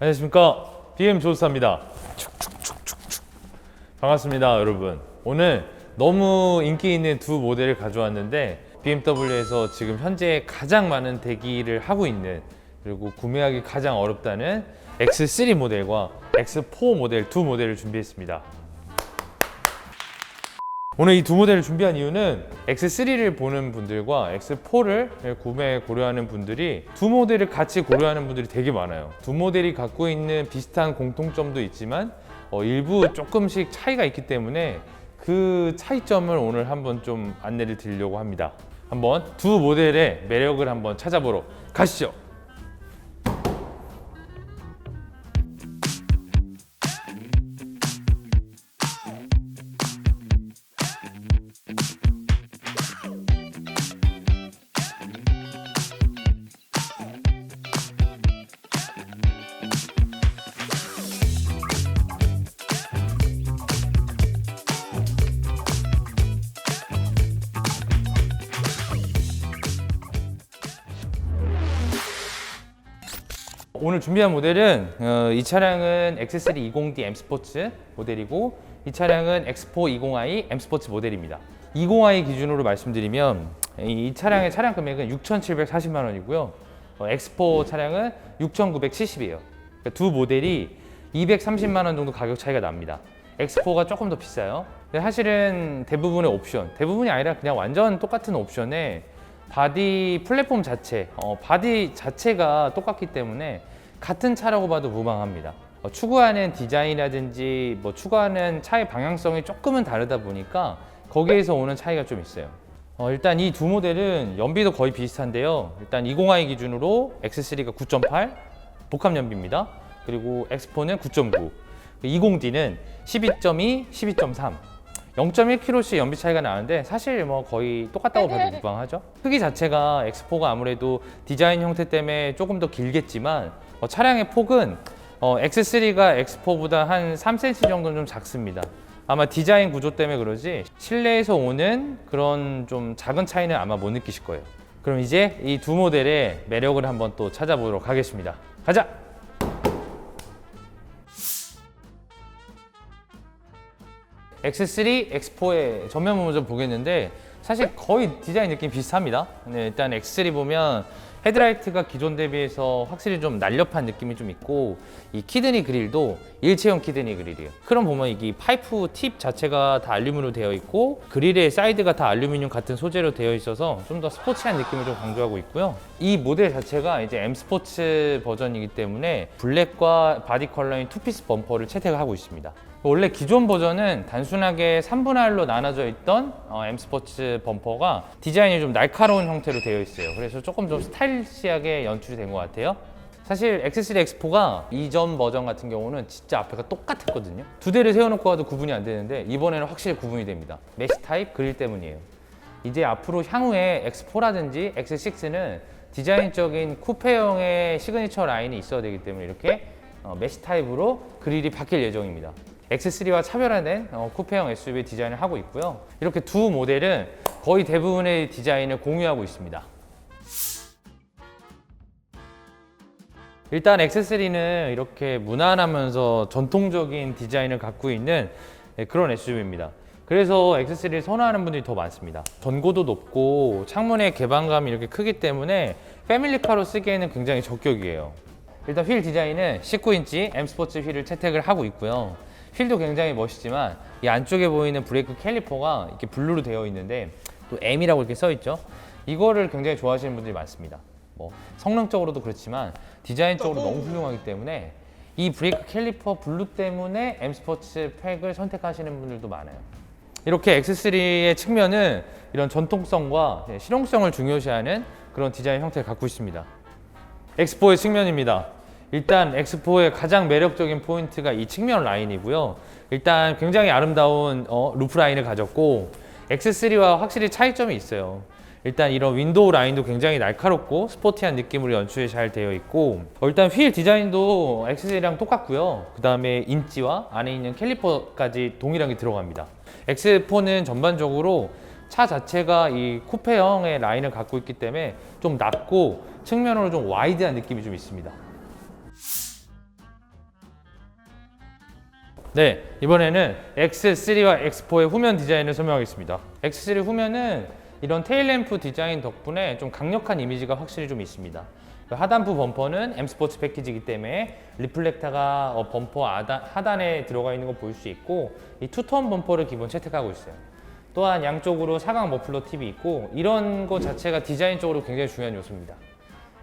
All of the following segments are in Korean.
안녕하십니까, BM 조수사입니다. 반갑습니다, 여러분. 오늘 너무 인기 있는 두 모델을 가져왔는데 BMW에서 지금 현재 가장 많은 대기를 하고 있는, 그리고 구매하기 가장 어렵다는 X3 모델과 X4 모델 두 모델을 준비했습니다. 오늘 이 두 모델을 준비한 이유는 X3를 보는 분들과 X4를 구매 고려하는 분들이 두 모델을 같이 고려하는 분들이 되게 많아요. 두 모델이 갖고 있는 비슷한 공통점도 있지만 일부 조금씩 차이가 있기 때문에 그 차이점을 오늘 한번 좀 안내를 드리려고 합니다. 한번 두 모델의 매력을 한번 찾아보러 가시죠. 오늘 준비한 모델은 이 차량은 X3 20D M 스포츠 모델이고, 이 차량은 X4 20i M 스포츠 모델입니다. 20i 기준으로 말씀드리면 이 차량의 차량 금액은 6,740만 원이고요. X4 차량은 6,970이에요. 그러니까 두 모델이 230만 원 정도 가격 차이가 납니다. X4가 조금 더 비싸요. 근데 사실은 대부분의 옵션, 대부분이 아니라 그냥 완전 똑같은 옵션에 바디 플랫폼 자체, 바디 자체가 똑같기 때문에 같은 차라고 봐도 무방합니다. 추구하는 디자인이라든지 추구하는 차의 방향성이 조금은 다르다 보니까 거기에서 오는 차이가 좀 있어요. 일단 이 두 모델은 연비도 거의 비슷한데요. 일단 20i 기준으로 X3가 9.8 복합 연비입니다. 그리고 X4는 9.9, 20D는 12.2, 12.3. 0.1kg씩 연비 차이가 나는데 사실 거의 똑같다고 봐도 무방하죠. 크기 자체가 X4가 아무래도 디자인 형태 때문에 조금 더 길겠지만 차량의 폭은 X3가 X4보다 한 3cm 정도는 좀 작습니다. 아마 디자인 구조 때문에 그러지 실내에서 오는 그런 좀 작은 차이는 아마 못 느끼실 거예요. 그럼 이제 이 두 모델의 매력을 한번 또 찾아보도록 하겠습니다. 가자! X3, X4의 전면부분 좀 보겠는데 사실 거의 디자인 느낌 비슷합니다. 네, 일단 X3 보면 헤드라이트가 기존 대비해서 확실히 좀 날렵한 느낌이 좀 있고, 이 키드니 그릴도 일체형 키드니 그릴이에요. 그럼 보면 이게 파이프 팁 자체가 다 알루미늄으로 되어 있고, 그릴의 사이드가 다 알루미늄 같은 소재로 되어 있어서 좀 더 스포츠한 느낌을 좀 강조하고 있고요. 이 모델 자체가 이제 M 스포츠 버전이기 때문에 블랙과 바디 컬러인 투피스 범퍼를 채택을 하고 있습니다. 원래 기존 버전은 단순하게 3분할로 나눠져 있던 M 스포츠 범퍼가 디자인이 좀 날카로운 형태로 되어 있어요. 그래서 조금 좀 스타일리시하게 연출이 된 것 같아요. 사실 X3, X4가 이전 버전 같은 경우는 진짜 앞에가 똑같았거든요. 두 대를 세워놓고 가도 구분이 안 되는데 이번에는 확실히 구분이 됩니다. 메쉬 타입 그릴 때문이에요. 이제 앞으로 향후에 X4라든지 X6는 디자인적인 쿠페형의 시그니처 라인이 있어야 되기 때문에 이렇게 메쉬 타입으로 그릴이 바뀔 예정입니다. X3와 차별화된 쿠페형 SUV 디자인을 하고 있고요. 이렇게 두 모델은 거의 대부분의 디자인을 공유하고 있습니다. 일단 X3는 이렇게 무난하면서 전통적인 디자인을 갖고 있는 그런 SUV입니다. 그래서 X3를 선호하는 분들이 더 많습니다. 전고도 높고 창문의 개방감이 이렇게 크기 때문에 패밀리카로 쓰기에는 굉장히 적격이에요. 일단 휠 디자인은 19인치 M 스포츠 휠을 채택을 하고 있고요. 휠도 굉장히 멋있지만 이 안쪽에 보이는 브레이크 캘리퍼가 이렇게 블루로 되어 있는데 또 M이라고 이렇게 써 있죠. 이거를 굉장히 좋아하시는 분들이 많습니다. 성능적으로도 그렇지만 디자인적으로 너무 훌륭하기 때문에 이 브레이크 캘리퍼 블루 때문에 M 스포츠 팩을 선택하시는 분들도 많아요. 이렇게 X3의 측면은 이런 전통성과 실용성을 중요시하는 그런 디자인 형태를 갖고 있습니다. X4의 측면입니다. 일단 X4의 가장 매력적인 포인트가 이 측면 라인이고요. 일단 굉장히 아름다운 루프 라인을 가졌고, X3와 확실히 차이점이 있어요. 일단 이런 윈도우 라인도 굉장히 날카롭고 스포티한 느낌으로 연출이 잘 되어 있고, 일단 휠 디자인도 X3랑 똑같고요. 그 다음에 인치와 안에 있는 캘리퍼까지 동일하게 들어갑니다. X4는 전반적으로 차 자체가 이 쿠페형의 라인을 갖고 있기 때문에 좀 낮고 측면으로 좀 와이드한 느낌이 좀 있습니다. 네, 이번에는 X3와 X4의 후면 디자인을 설명하겠습니다. X3 후면은 이런 테일램프 디자인 덕분에 좀 강력한 이미지가 확실히 좀 있습니다. 하단부 범퍼는 M 스포츠 패키지이기 때문에 리플렉터가 범퍼 하단에 들어가 있는 거 볼 수 있고, 이 투톤 범퍼를 기본 채택하고 있어요. 또한 양쪽으로 사각 머플러 팁이 있고, 이런 거 자체가 디자인적으로 굉장히 중요한 요소입니다.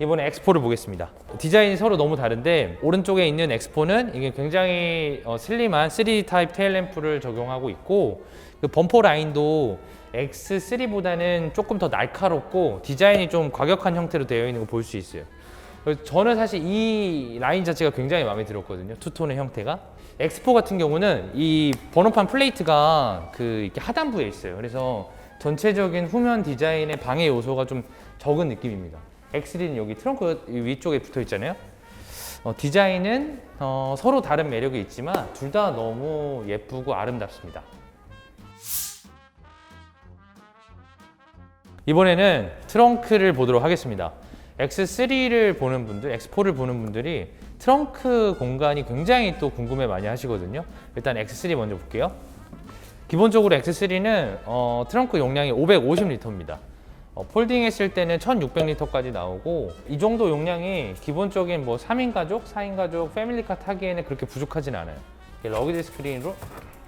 이번에 X4를 보겠습니다. 디자인이 서로 너무 다른데, 오른쪽에 있는 X4는 이게 굉장히 슬림한 3D 타입 테일램프를 적용하고 있고, 그 범퍼 라인도 X3보다는 조금 더 날카롭고 디자인이 좀 과격한 형태로 되어 있는 거 볼 수 있어요. 그래서 저는 사실 이 라인 자체가 굉장히 마음에 들었거든요. 투톤의 형태가. X4 같은 경우는 이 번호판 플레이트가 이렇게 하단부에 있어요. 그래서 전체적인 후면 디자인의 방해 요소가 좀 적은 느낌입니다. X3는 여기 트렁크 위쪽에 붙어 있잖아요. 디자인은 서로 다른 매력이 있지만 둘 다 너무 예쁘고 아름답습니다. 이번에는 트렁크를 보도록 하겠습니다. X3를 보는 분들, X4를 보는 분들이 트렁크 공간이 굉장히 또 궁금해 많이 하시거든요. 일단 X3 먼저 볼게요. 기본적으로 X3는 트렁크 용량이 550리터입니다. 폴딩 했을 때는 1600리터까지 나오고, 이 정도 용량이 기본적인 3인 가족, 4인 가족, 패밀리카 타기에는 그렇게 부족하진 않아요. 러기지 스크린으로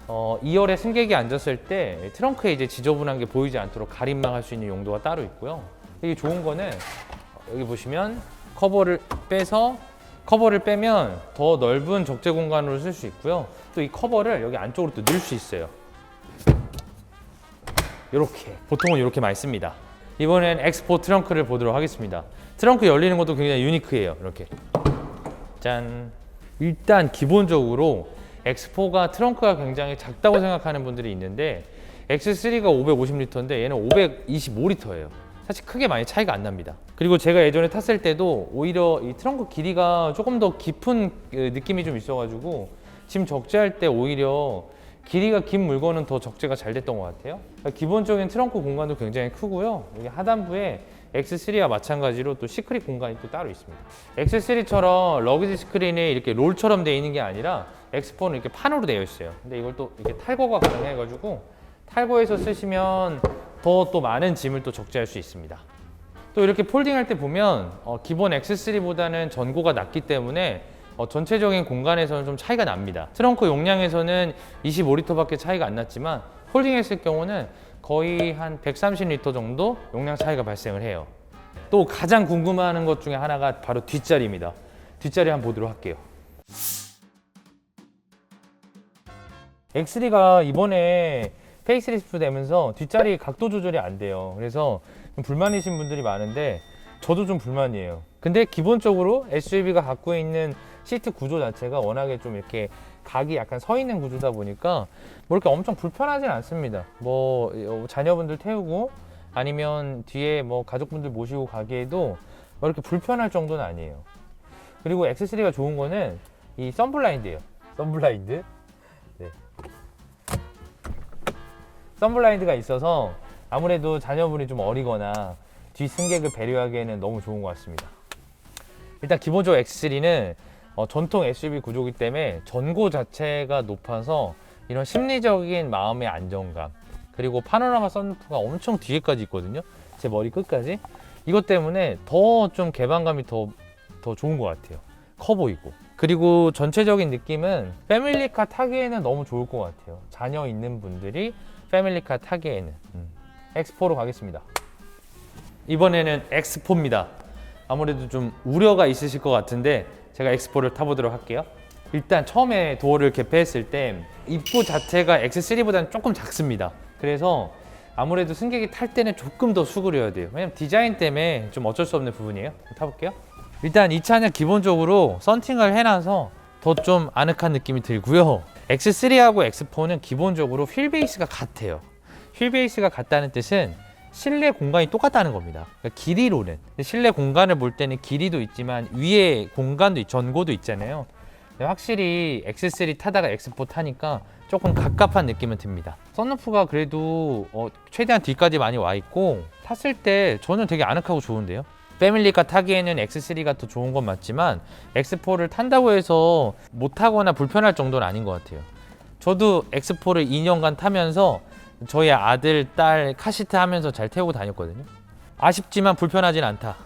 2열에 승객이 앉았을 때 트렁크에 이제 지저분한 게 보이지 않도록 가림막 할 수 있는 용도가 따로 있고요. 이게 좋은 거는 여기 보시면 커버를 빼면 더 넓은 적재 공간으로 쓸 수 있고요. 또 이 커버를 여기 안쪽으로 또 넣을 수 있어요. 이렇게 보통은 이렇게 많이 씁니다. 이번엔 X4 트렁크를 보도록 하겠습니다. 트렁크 열리는 것도 굉장히 유니크해요. 이렇게 짠. 일단 기본적으로 X4가 트렁크가 굉장히 작다고 생각하는 분들이 있는데, X3가 550리터인데 얘는 525리터예요. 사실 크게 많이 차이가 안 납니다. 그리고 제가 예전에 탔을 때도 오히려 이 트렁크 길이가 조금 더 깊은 느낌이 좀 있어가지고 짐 적재할 때 오히려 길이가 긴 물건은 더 적재가 잘 됐던 것 같아요. 기본적인 트렁크 공간도 굉장히 크고요. 여기 하단부에 X3와 마찬가지로 또 시크릿 공간이 또 따로 있습니다. X3처럼 러기지 스크린이 이렇게 롤처럼 되어 있는 게 아니라 X4는 이렇게 판으로 되어 있어요. 근데 이걸 또 이렇게 탈거가 가능해가지고 탈거해서 쓰시면 더 또 많은 짐을 또 적재할 수 있습니다. 또 이렇게 폴딩할 때 보면 기본 X3보다는 전고가 낮기 때문에 전체적인 공간에서는 좀 차이가 납니다. 트렁크 용량에서는 25리터밖에 차이가 안 났지만 폴딩했을 경우는 거의 한 130리터 정도 용량 차이가 발생을 해요. 또 가장 궁금해하는 것 중에 하나가 바로 뒷자리입니다. 뒷자리 한번 보도록 할게요. X3가 이번에 페이스리프트 되면서 뒷자리 각도 조절이 안 돼요. 그래서 좀 불만이신 분들이 많은데 저도 좀 불만이에요. 근데 기본적으로 SUV가 갖고 있는 시트 구조 자체가 워낙에 좀 이렇게 각이 약간 서 있는 구조다 보니까 이렇게 엄청 불편하진 않습니다. 자녀분들 태우고 아니면 뒤에 가족분들 모시고 가기에도 이렇게 불편할 정도는 아니에요. 그리고 X3가 좋은 거는 이 선블라인드예요. 선블라인드. 네. 선블라인드가 있어서 아무래도 자녀분이 좀 어리거나 뒤 승객을 배려하기에는 너무 좋은 것 같습니다. 일단 기본적으로 X3는 전통 SUV 구조이기 때문에 전고 자체가 높아서 이런 심리적인 마음의 안정감, 그리고 파노라마 선루프가 엄청 뒤에까지 있거든요. 제 머리 끝까지. 이것 때문에 더 좀 개방감이 더 좋은 것 같아요. 커 보이고. 그리고 전체적인 느낌은 패밀리카 타기에는 너무 좋을 것 같아요. 자녀 있는 분들이 패밀리카 타기에는. X4로 가겠습니다. 이번에는 X4입니다. 아무래도 좀 우려가 있으실 것 같은데 제가 X4를 타보도록 할게요. 일단 처음에 도어를 개폐했을 때 입구 자체가 X3보다는 조금 작습니다. 그래서 아무래도 승객이 탈 때는 조금 더 수그려야 돼요. 왜냐면 디자인 때문에 좀 어쩔 수 없는 부분이에요. 타볼게요. 일단 이 차는 기본적으로 썬팅을 해놔서 더 좀 아늑한 느낌이 들고요. X3하고 X4는 기본적으로 휠 베이스가 같아요. 휠 베이스가 같다는 뜻은 실내 공간이 똑같다는 겁니다. 그러니까 길이로는. 실내 공간을 볼 때는 길이도 있지만 위에 공간도 전고도 있잖아요. 확실히 X3 타다가 X4 타니까 조금 갑갑한 느낌은 듭니다. 썬루프가 그래도 최대한 뒤까지 많이 와 있고 탔을 때 저는 되게 아늑하고 좋은데요. 패밀리카 타기에는 X3가 더 좋은 건 맞지만 X4를 탄다고 해서 못 타거나 불편할 정도는 아닌 것 같아요. 저도 X4를 2년간 타면서 저희 아들, 딸 카시트 하면서 잘 태우고 다녔거든요. 아쉽지만 불편하진 않다.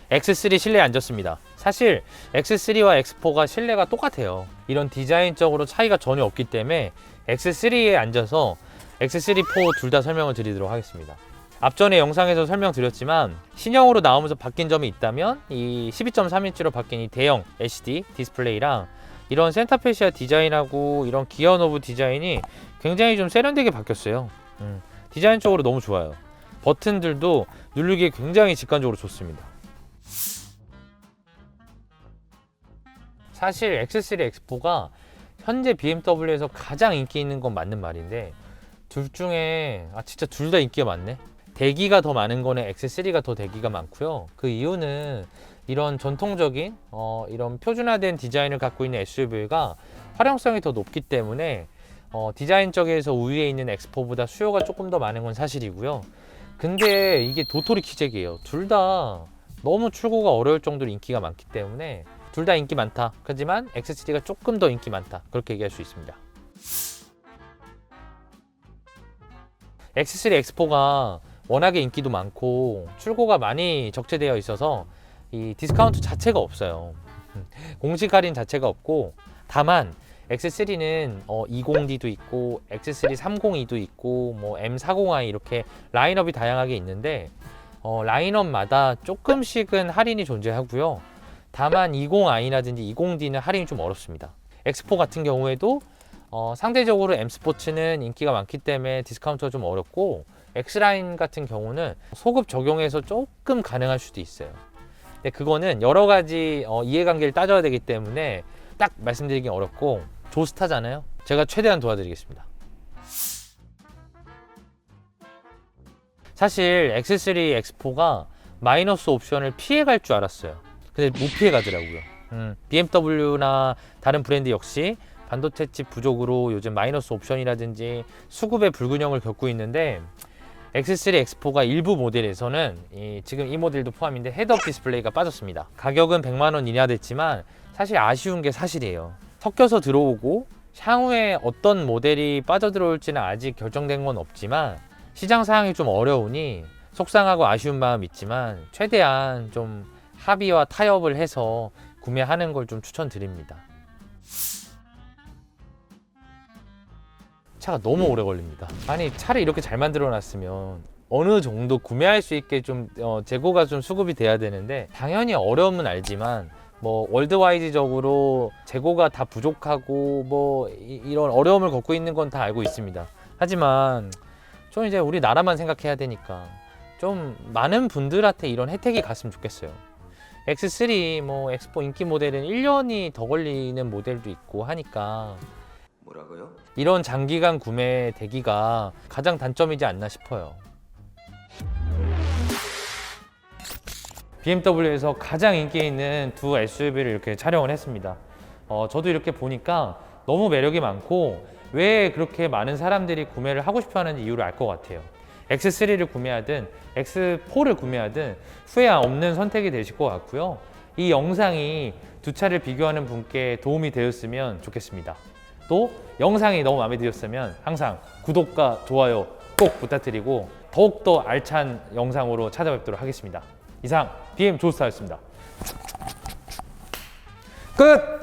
X3 실내에 앉았습니다. 사실 X3와 X4가 실내가 똑같아요. 이런 디자인적으로 차이가 전혀 없기 때문에 X3에 앉아서 X3, 4 둘 다 설명을 드리도록 하겠습니다. 앞전에 영상에서 설명드렸지만 신형으로 나오면서 바뀐 점이 있다면 이 12.3인치로 바뀐 이 대형 LCD 디스플레이랑 이런 센터페시아 디자인하고 이런 기어 노브 디자인이 굉장히 좀 세련되게 바뀌었어요. 디자인적으로 너무 좋아요. 버튼들도 누르기에 굉장히 직관적으로 좋습니다. 사실 X3, X4가 현재 BMW에서 가장 인기 있는 건 맞는 말인데 둘 중에 진짜 둘 다 인기가 많네. 대기가 더 많은 거는 X3가 더 대기가 많고요. 그 이유는 이런 전통적인 이런 표준화된 디자인을 갖고 있는 SUV가 활용성이 더 높기 때문에 디자인적에서 우위에 있는 X4보다 수요가 조금 더 많은 건 사실이고요. 근데 이게 도토리 키재기예요. 둘 다 너무 출고가 어려울 정도로 인기가 많기 때문에 둘 다 인기 많다. 하지만 X3가 조금 더 인기 많다. 그렇게 얘기할 수 있습니다. X3, X4가 워낙에 인기도 많고 출고가 많이 적재되어 있어서 이 디스카운트 자체가 없어요. 공식 할인 자체가 없고 다만 X3는 20D도 있고 X3 302도 있고 뭐 M40i 이렇게 라인업이 다양하게 있는데 라인업마다 조금씩은 할인이 존재하고요. 다만 20i라든지 20D는 할인이 좀 어렵습니다. X4 같은 경우에도 상대적으로 M 스포츠는 인기가 많기 때문에 디스카운트가 좀 어렵고 X라인 같은 경우는 소급 적용해서 조금 가능할 수도 있어요. 근데 그거는 여러 가지 이해관계를 따져야 되기 때문에 딱 말씀드리기 어렵고 조스타잖아요. 제가 최대한 도와드리겠습니다. 사실 X3, X4가 마이너스 옵션을 피해갈 줄 알았어요. 근데 못 피해가더라고요. BMW나 다른 브랜드 역시 반도체 칩 부족으로 요즘 마이너스 옵션이라든지 수급의 불균형을 겪고 있는데 X3, X4가 일부 모델에서는 지금 이 모델도 포함인데 헤드업 디스플레이가 빠졌습니다. 가격은 100만 원 이하 됐지만 사실 아쉬운 게 사실이에요. 섞여서 들어오고 향후에 어떤 모델이 빠져들어올지는 아직 결정된 건 없지만 시장 상황이 좀 어려우니 속상하고 아쉬운 마음 있지만 최대한 좀 합의와 타협을 해서 구매하는 걸 좀 추천드립니다. 차가 너무 오래 걸립니다. 아니 차를 이렇게 잘 만들어 놨으면 어느 정도 구매할 수 있게 좀 재고가 좀 수급이 돼야 되는데 당연히 어려움은 알지만 뭐 월드와이드적으로 재고가 다 부족하고 뭐 이런 어려움을 겪고 있는 건 다 알고 있습니다. 하지만 좀 이제 우리나라만 생각해야 되니까 좀 많은 분들한테 이런 혜택이 갔으면 좋겠어요. X3, 뭐 X4 인기 모델은 1년이 더 걸리는 모델도 있고 하니까 뭐라고요? 이런 장기간 구매 대기가 가장 단점이지 않나 싶어요. BMW에서 가장 인기 있는 두 SUV를 이렇게 촬영을 했습니다. 저도 이렇게 보니까 너무 매력이 많고 왜 그렇게 많은 사람들이 구매를 하고 싶어 하는 이유를 알 것 같아요. X3를 구매하든 X4를 구매하든 후회 없는 선택이 되실 것 같고요. 이 영상이 두 차를 비교하는 분께 도움이 되었으면 좋겠습니다. 또 영상이 너무 마음에 드셨으면 항상 구독과 좋아요 꼭 부탁드리고 더욱더 알찬 영상으로 찾아뵙도록 하겠습니다. 이상 BM 조스타였습니다. 끝!